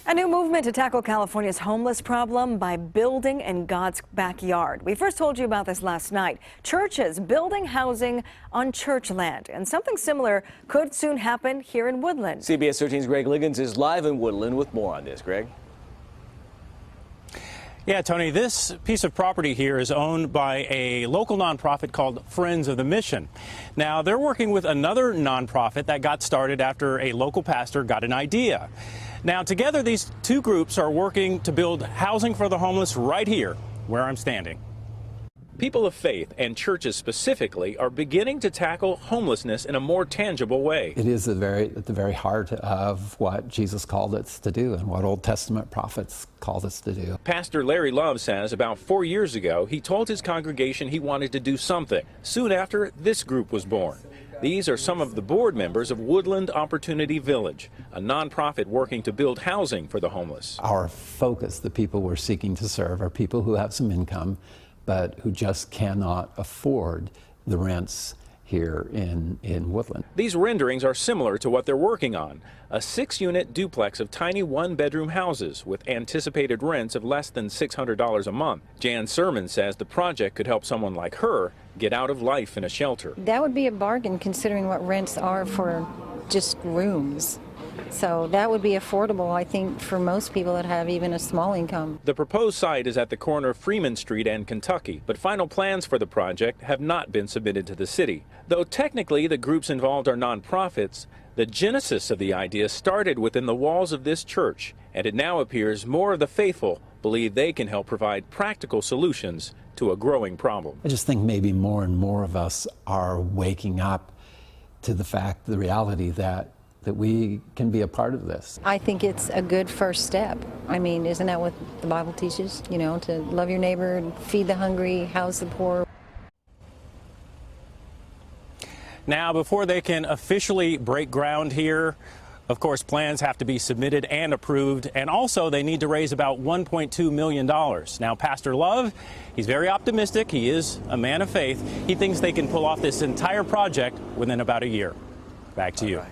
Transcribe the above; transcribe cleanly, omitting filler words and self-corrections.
A new movement to tackle California's homeless problem by building in God's backyard. We first told you about this last night. Churches building housing on church land, and something similar could soon happen here in Woodland. CBS 13's Greg Liggins is live in Woodland with more on this. Greg? Yeah, Tony, this piece of property here is owned by a local nonprofit called Friends of the Mission. Now, they're working with another nonprofit that got started after a local pastor got an idea. Now, together, these two groups are working to build housing for the homeless right here, where I'm standing. People of faith, and churches specifically, are beginning to tackle homelessness in a more tangible way. It is at the very heart of what Jesus called us to do and what Old Testament prophets called us to do. Pastor Larry Love says about 4 years ago, he told his congregation he wanted to do something. Soon after, this group was born. These are some of the board members of Woodland Opportunity Village, a nonprofit working to build housing for the homeless. Our focus, the people we're seeking to serve, are people who have some income, but who just cannot afford the rents here in Woodland. These renderings are similar to what they're working on, a 6-unit duplex of tiny one-bedroom houses with anticipated rents of less than $600 a month. Jan Sermon says the project could help someone like her get out of life in a shelter. That would be a bargain considering what rents are for just rooms. So that would be affordable, I think, for most people that have even a small income. The proposed site is at the corner of Freeman Street and Kentucky, but final plans for the project have not been submitted to the city. Though technically the groups involved are nonprofits, the genesis of the idea started within the walls of this church, and it now appears more of the faithful believe they can help provide practical solutions to a growing problem. I just think maybe more and more of us are waking up to the reality that we can be a part of this. I think it's a good first step. I mean, isn't that what the Bible teaches? You know, to love your neighbor, feed the hungry, house the poor. Now, before they can officially break ground here, of course, plans have to be submitted and approved, and also they need to raise about $1.2 million. Now, Pastor Love, he's very optimistic. He is a man of faith. He thinks they can pull off this entire project within about a year. Back to you.